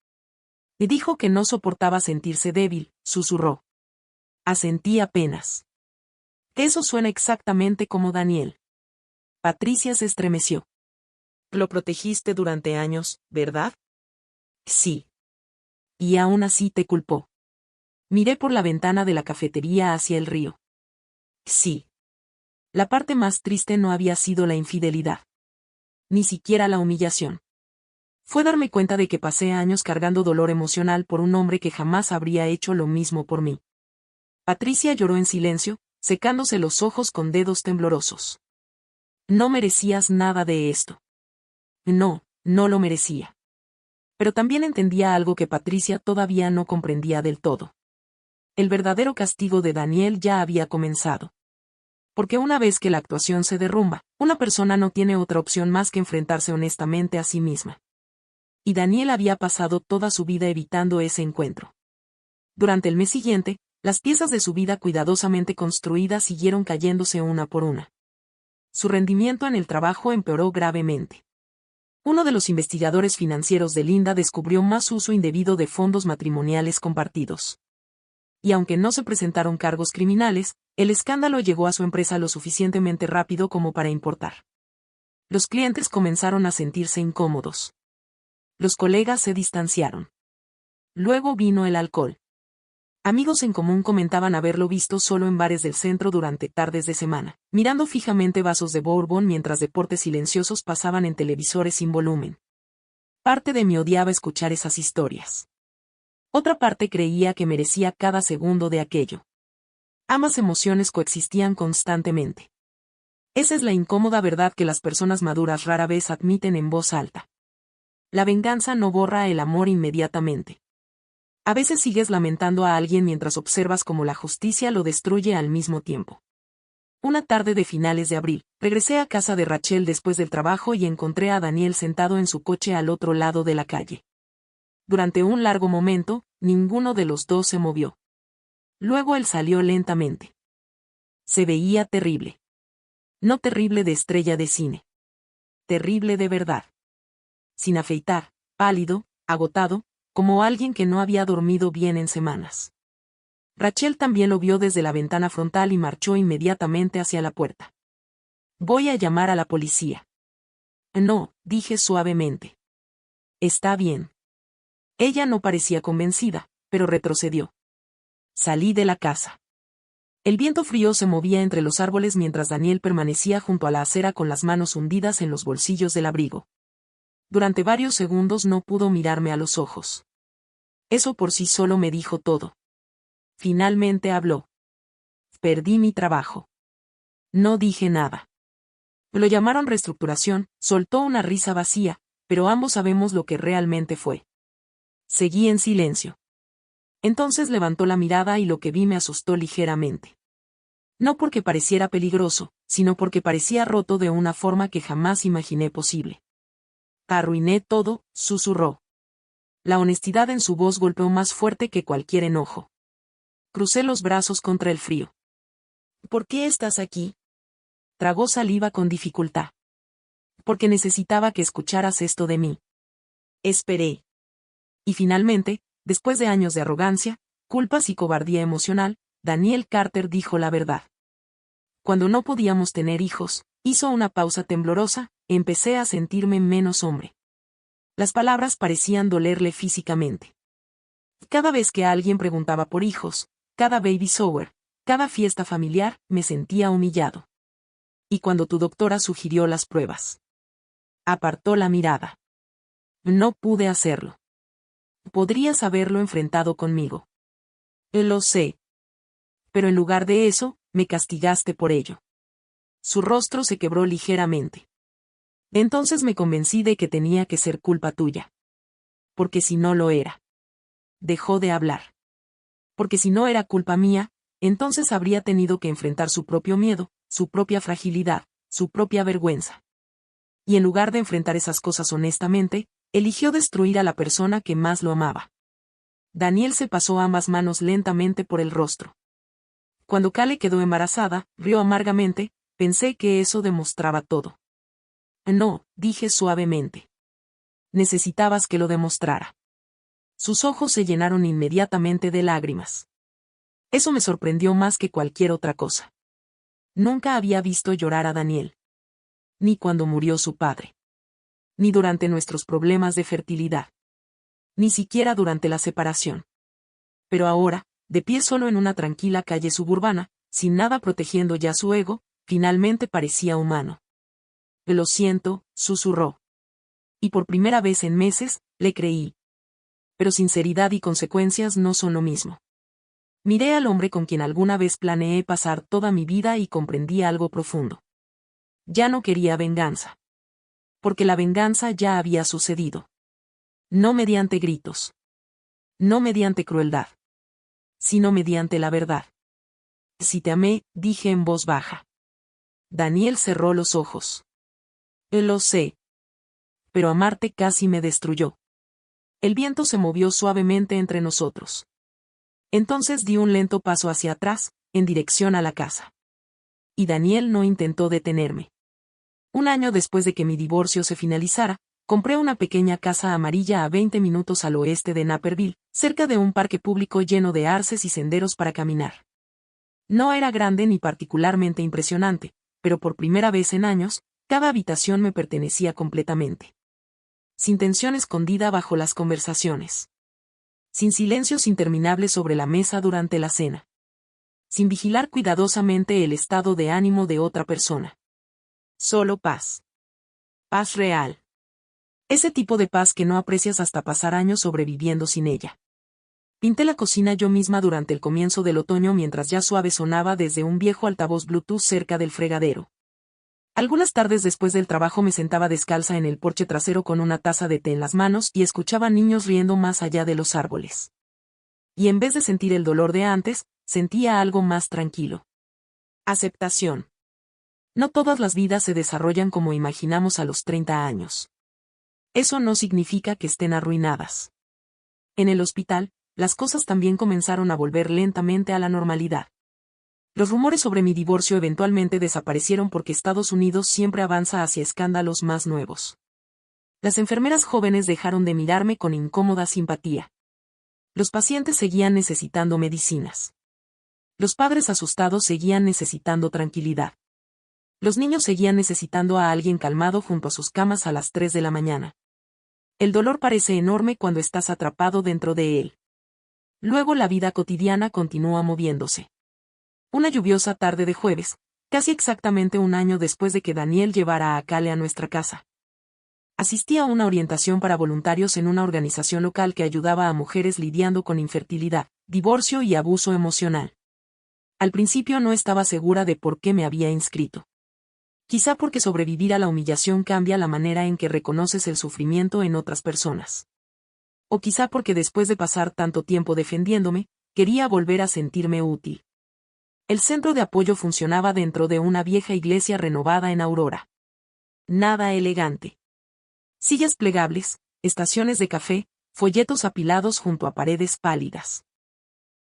Y dijo que no soportaba sentirse débil, susurró. Asentí apenas. Eso suena exactamente como Daniel. Patricia se estremeció. Lo protegiste durante años, ¿verdad? Sí. Y aún así te culpó. Miré por la ventana de la cafetería hacia el río. Sí. La parte más triste no había sido la infidelidad. Ni siquiera la humillación. Fue darme cuenta de que pasé años cargando dolor emocional por un hombre que jamás habría hecho lo mismo por mí. Patricia lloró en silencio, secándose los ojos con dedos temblorosos. No merecías nada de esto. No, no lo merecía. Pero también entendía algo que Patricia todavía no comprendía del todo. El verdadero castigo de Daniel ya había comenzado. Porque una vez que la actuación se derrumba, una persona no tiene otra opción más que enfrentarse honestamente a sí misma. Y Daniel había pasado toda su vida evitando ese encuentro. Durante el mes siguiente, las piezas de su vida cuidadosamente construidas siguieron cayéndose una por una. Su rendimiento en el trabajo empeoró gravemente. Uno de los investigadores financieros de Linda descubrió más uso indebido de fondos matrimoniales compartidos. Y aunque no se presentaron cargos criminales, el escándalo llegó a su empresa lo suficientemente rápido como para importar. Los clientes comenzaron a sentirse incómodos. Los colegas se distanciaron. Luego vino el alcohol. Amigos en común comentaban haberlo visto solo en bares del centro durante tardes de semana, mirando fijamente vasos de bourbon mientras deportes silenciosos pasaban en televisores sin volumen. Parte de mí odiaba escuchar esas historias. Otra parte creía que merecía cada segundo de aquello. Ambas emociones coexistían constantemente. Esa es la incómoda verdad que las personas maduras rara vez admiten en voz alta. La venganza no borra el amor inmediatamente. A veces sigues lamentando a alguien mientras observas cómo la justicia lo destruye al mismo tiempo. Una tarde de finales de abril, regresé a casa de Rachel después del trabajo y encontré a Daniel sentado en su coche al otro lado de la calle. Durante un largo momento, ninguno de los dos se movió. Luego él salió lentamente. Se veía terrible. No terrible de estrella de cine. Terrible de verdad. Sin afeitar, pálido, agotado, como alguien que no había dormido bien en semanas. Rachel también lo vio desde la ventana frontal y marchó inmediatamente hacia la puerta. Voy a llamar a la policía. No, dije suavemente. Está bien. Ella no parecía convencida, pero retrocedió. Salí de la casa. El viento frío se movía entre los árboles mientras Daniel permanecía junto a la acera con las manos hundidas en los bolsillos del abrigo. Durante varios segundos no pudo mirarme a los ojos. Eso por sí solo me dijo todo. Finalmente habló. Perdí mi trabajo. No dije nada. Lo llamaron reestructuración, soltó una risa vacía, pero ambos sabemos lo que realmente fue. Seguí en silencio. Entonces levantó la mirada y lo que vi me asustó ligeramente. No porque pareciera peligroso, sino porque parecía roto de una forma que jamás imaginé posible. Arruiné todo, susurró. La honestidad en su voz golpeó más fuerte que cualquier enojo. Crucé los brazos contra el frío. ¿Por qué estás aquí? Tragó saliva con dificultad. Porque necesitaba que escucharas esto de mí. Esperé. Y finalmente, después de años de arrogancia, culpas y cobardía emocional, Daniel Carter dijo la verdad. Cuando no podíamos tener hijos, hizo una pausa temblorosa, empecé a sentirme menos hombre. Las palabras parecían dolerle físicamente. Cada vez que alguien preguntaba por hijos, cada baby shower, cada fiesta familiar, me sentía humillado. Y cuando tu doctora sugirió las pruebas. Apartó la mirada. No pude hacerlo. Podrías haberlo enfrentado conmigo. Lo sé. Pero en lugar de eso, me castigaste por ello. Su rostro se quebró ligeramente. Entonces me convencí de que tenía que ser culpa tuya. Porque si no lo era. Dejó de hablar. Porque si no era culpa mía, entonces habría tenido que enfrentar su propio miedo, su propia fragilidad, su propia vergüenza. Y en lugar de enfrentar esas cosas honestamente, eligió destruir a la persona que más lo amaba. Daniel se pasó ambas manos lentamente por el rostro. Cuando Kale quedó embarazada, rió amargamente, pensé que eso demostraba todo. No, dije suavemente. Necesitabas que lo demostrara. Sus ojos se llenaron inmediatamente de lágrimas. Eso me sorprendió más que cualquier otra cosa. Nunca había visto llorar a Daniel. Ni cuando murió su padre. Ni durante nuestros problemas de fertilidad. Ni siquiera durante la separación. Pero ahora, de pie solo en una tranquila calle suburbana, sin nada protegiendo ya su ego, finalmente parecía humano. Lo siento, susurró. Y por primera vez en meses, le creí. Pero sinceridad y consecuencias no son lo mismo. Miré al hombre con quien alguna vez planeé pasar toda mi vida y comprendí algo profundo. Ya no quería venganza. Porque la venganza ya había sucedido. No mediante gritos. No mediante crueldad. Sino mediante la verdad. Si te amé, dije en voz baja. Daniel cerró los ojos. Lo sé. Pero amarte casi me destruyó. El viento se movió suavemente entre nosotros. Entonces di un lento paso hacia atrás, en dirección a la casa. Y Daniel no intentó detenerme. Un año después de que mi divorcio se finalizara, compré una pequeña casa amarilla a 20 minutos al oeste de Naperville, cerca de un parque público lleno de arces y senderos para caminar. No era grande ni particularmente impresionante, pero por primera vez en años, cada habitación me pertenecía completamente. Sin tensión escondida bajo las conversaciones. Sin silencios interminables sobre la mesa durante la cena. Sin vigilar cuidadosamente el estado de ánimo de otra persona. Solo paz. Paz real. Ese tipo de paz que no aprecias hasta pasar años sobreviviendo sin ella. Pinté la cocina yo misma durante el comienzo del otoño mientras ya suave sonaba desde un viejo altavoz Bluetooth cerca del fregadero. Algunas tardes después del trabajo me sentaba descalza en el porche trasero con una taza de té en las manos y escuchaba niños riendo más allá de los árboles. Y en vez de sentir el dolor de antes, sentía algo más tranquilo. Aceptación. No todas las vidas se desarrollan como imaginamos a los 30 años. Eso no significa que estén arruinadas. En el hospital, las cosas también comenzaron a volver lentamente a la normalidad. Los rumores sobre mi divorcio eventualmente desaparecieron porque Estados Unidos siempre avanza hacia escándalos más nuevos. Las enfermeras jóvenes dejaron de mirarme con incómoda simpatía. Los pacientes seguían necesitando medicinas. Los padres asustados seguían necesitando tranquilidad. Los niños seguían necesitando a alguien calmado junto a sus camas a las 3 de la mañana. El dolor parece enorme cuando estás atrapado dentro de él. Luego la vida cotidiana continúa moviéndose. Una lluviosa tarde de jueves, casi exactamente un año después de que Daniel llevara a Kale a nuestra casa. Asistí a una orientación para voluntarios en una organización local que ayudaba a mujeres lidiando con infertilidad, divorcio y abuso emocional. Al principio no estaba segura de por qué me había inscrito. Quizá porque sobrevivir a la humillación cambia la manera en que reconoces el sufrimiento en otras personas. O quizá porque después de pasar tanto tiempo defendiéndome, quería volver a sentirme útil. El centro de apoyo funcionaba dentro de una vieja iglesia renovada en Aurora. Nada elegante. Sillas plegables, estaciones de café, folletos apilados junto a paredes pálidas.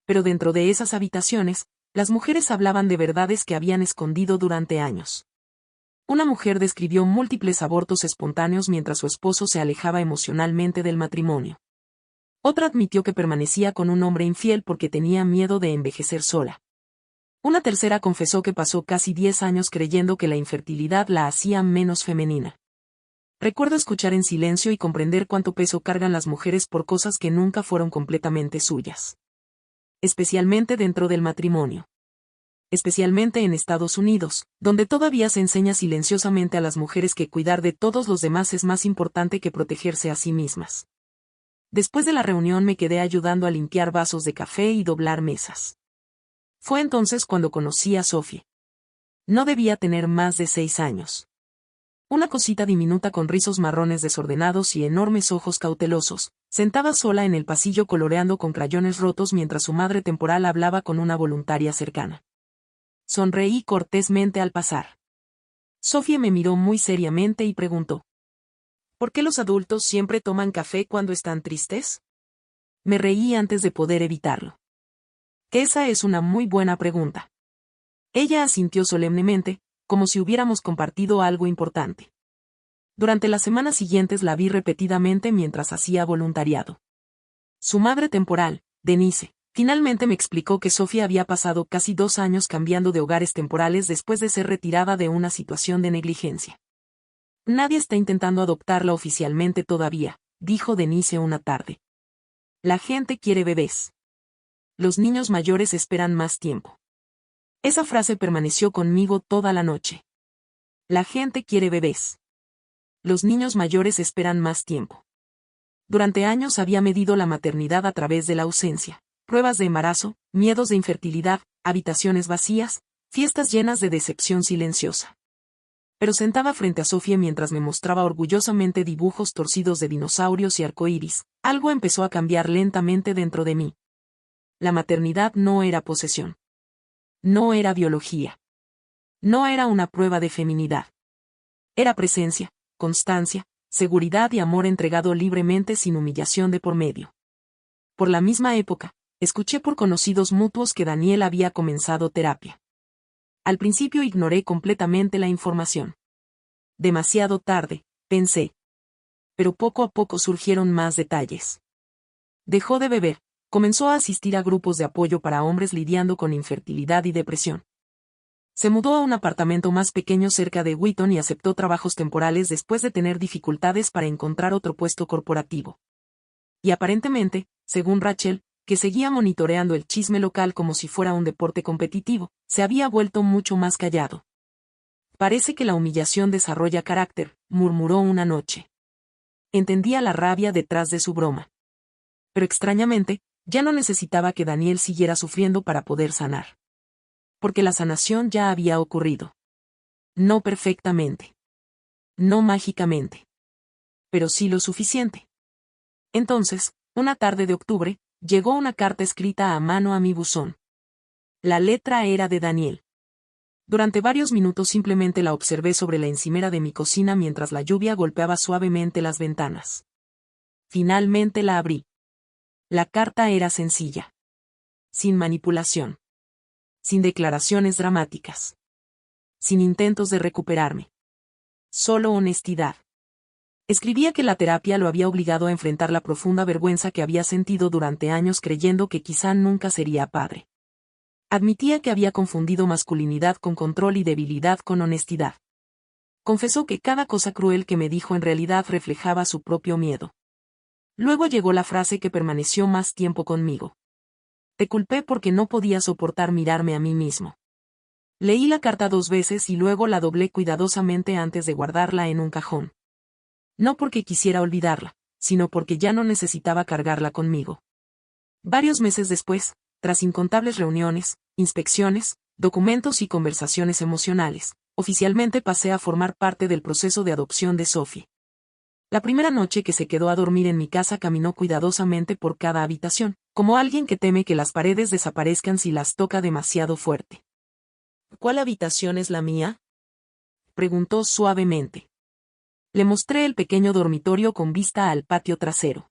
Pero dentro de esas habitaciones, las mujeres hablaban de verdades que habían escondido durante años. Una mujer describió múltiples abortos espontáneos mientras su esposo se alejaba emocionalmente del matrimonio. Otra admitió que permanecía con un hombre infiel porque tenía miedo de envejecer sola. Una tercera confesó que pasó casi 10 años creyendo que la infertilidad la hacía menos femenina. Recuerdo escuchar en silencio y comprender cuánto peso cargan las mujeres por cosas que nunca fueron completamente suyas. Especialmente dentro del matrimonio. Especialmente en Estados Unidos, donde todavía se enseña silenciosamente a las mujeres que cuidar de todos los demás es más importante que protegerse a sí mismas. Después de la reunión me quedé ayudando a limpiar vasos de café y doblar mesas. Fue entonces cuando conocí a Sophie. No debía tener más de 6 años. Una cosita diminuta con rizos marrones desordenados y enormes ojos cautelosos, sentada sola en el pasillo coloreando con crayones rotos mientras su madre temporal hablaba con una voluntaria cercana. Sonreí cortésmente al pasar. Sophie me miró muy seriamente y preguntó: ¿por qué los adultos siempre toman café cuando están tristes? Me reí antes de poder evitarlo. Esa es una muy buena pregunta. Ella asintió solemnemente, como si hubiéramos compartido algo importante. Durante las semanas siguientes la vi repetidamente mientras hacía voluntariado. Su madre temporal, Denise, finalmente me explicó que Sofía había pasado casi 2 años cambiando de hogares temporales después de ser retirada de una situación de negligencia. Nadie está intentando adoptarla oficialmente todavía, dijo Denise una tarde. La gente quiere bebés. Los niños mayores esperan más tiempo. Esa frase permaneció conmigo toda la noche. La gente quiere bebés. Los niños mayores esperan más tiempo. Durante años había medido la maternidad a través de la ausencia, pruebas de embarazo, miedos de infertilidad, habitaciones vacías, fiestas llenas de decepción silenciosa. Pero sentada frente a Sofía mientras me mostraba orgullosamente dibujos torcidos de dinosaurios y arcoíris, algo empezó a cambiar lentamente dentro de mí. La maternidad no era posesión. No era biología. No era una prueba de feminidad. Era presencia, constancia, seguridad y amor entregado libremente sin humillación de por medio. Por la misma época, escuché por conocidos mutuos que Daniel había comenzado terapia. Al principio ignoré completamente la información. Demasiado tarde, pensé. Pero poco a poco surgieron más detalles. Dejó de beber, comenzó a asistir a grupos de apoyo para hombres lidiando con infertilidad y depresión. Se mudó a un apartamento más pequeño cerca de Wheaton y aceptó trabajos temporales después de tener dificultades para encontrar otro puesto corporativo. Y aparentemente, según Rachel, que seguía monitoreando el chisme local como si fuera un deporte competitivo, se había vuelto mucho más callado. Parece que la humillación desarrolla carácter, murmuró una noche. Entendía la rabia detrás de su broma. Pero extrañamente, ya no necesitaba que Daniel siguiera sufriendo para poder sanar. Porque la sanación ya había ocurrido. No perfectamente. No mágicamente. Pero sí lo suficiente. Entonces, una tarde de octubre, llegó una carta escrita a mano a mi buzón. La letra era de Daniel. Durante varios minutos simplemente la observé sobre la encimera de mi cocina mientras la lluvia golpeaba suavemente las ventanas. Finalmente la abrí. La carta era sencilla. Sin manipulación. Sin declaraciones dramáticas. Sin intentos de recuperarme. Solo honestidad. Escribía que la terapia lo había obligado a enfrentar la profunda vergüenza que había sentido durante años creyendo que quizá nunca sería padre. Admitía que había confundido masculinidad con control y debilidad con honestidad. Confesó que cada cosa cruel que me dijo en realidad reflejaba su propio miedo. Luego llegó la frase que permaneció más tiempo conmigo. Te culpé porque no podía soportar mirarme a mí mismo. Leí la carta 2 veces y luego la doblé cuidadosamente antes de guardarla en un cajón. No porque quisiera olvidarla, sino porque ya no necesitaba cargarla conmigo. Varios meses después, tras incontables reuniones, inspecciones, documentos y conversaciones emocionales, oficialmente pasé a formar parte del proceso de adopción de Sophie. La primera noche que se quedó a dormir en mi casa caminó cuidadosamente por cada habitación, como alguien que teme que las paredes desaparezcan si las toca demasiado fuerte. ¿Cuál habitación es la mía?, preguntó suavemente. Le mostré el pequeño dormitorio con vista al patio trasero.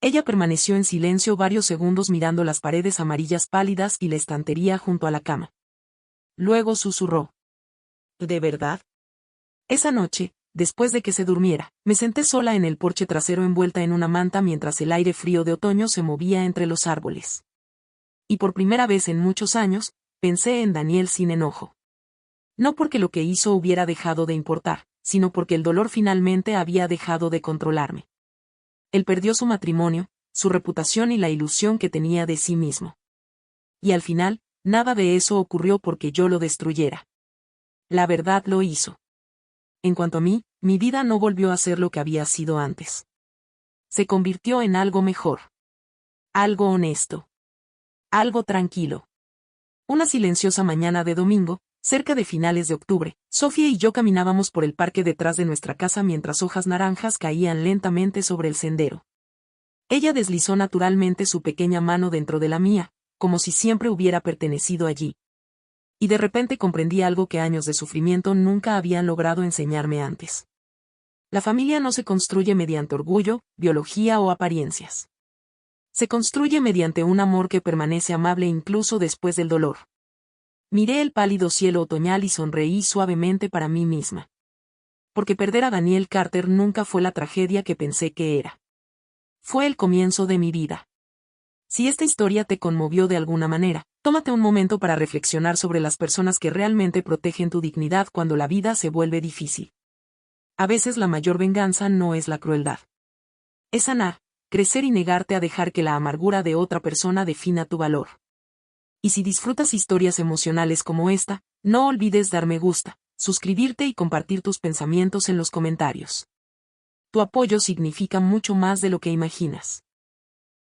Ella permaneció en silencio varios segundos mirando las paredes amarillas pálidas y la estantería junto a la cama. Luego susurró. ¿De verdad? Esa noche, después de que se durmiera, me senté sola en el porche trasero envuelta en una manta mientras el aire frío de otoño se movía entre los árboles. Y por primera vez en muchos años, pensé en Daniel sin enojo. No porque lo que hizo hubiera dejado de importar, sino porque el dolor finalmente había dejado de controlarme. Él perdió su matrimonio, su reputación y la ilusión que tenía de sí mismo. Y al final, nada de eso ocurrió porque yo lo destruyera. La verdad lo hizo. En cuanto a mí, mi vida no volvió a ser lo que había sido antes. Se convirtió en algo mejor. Algo honesto. Algo tranquilo. Una silenciosa mañana de domingo, cerca de finales de octubre, Sofía y yo caminábamos por el parque detrás de nuestra casa mientras hojas naranjas caían lentamente sobre el sendero. Ella deslizó naturalmente su pequeña mano dentro de la mía, como si siempre hubiera pertenecido allí. Y de repente comprendí algo que años de sufrimiento nunca habían logrado enseñarme antes. La familia no se construye mediante orgullo, biología o apariencias. Se construye mediante un amor que permanece amable incluso después del dolor. Miré el pálido cielo otoñal y sonreí suavemente para mí misma. Porque perder a Daniel Carter nunca fue la tragedia que pensé que era. Fue el comienzo de mi vida. Si esta historia te conmovió de alguna manera, tómate un momento para reflexionar sobre las personas que realmente protegen tu dignidad cuando la vida se vuelve difícil. A veces la mayor venganza no es la crueldad. Es sanar, crecer y negarte a dejar que la amargura de otra persona defina tu valor. Y si disfrutas historias emocionales como esta, no olvides dar me gusta, suscribirte y compartir tus pensamientos en los comentarios. Tu apoyo significa mucho más de lo que imaginas.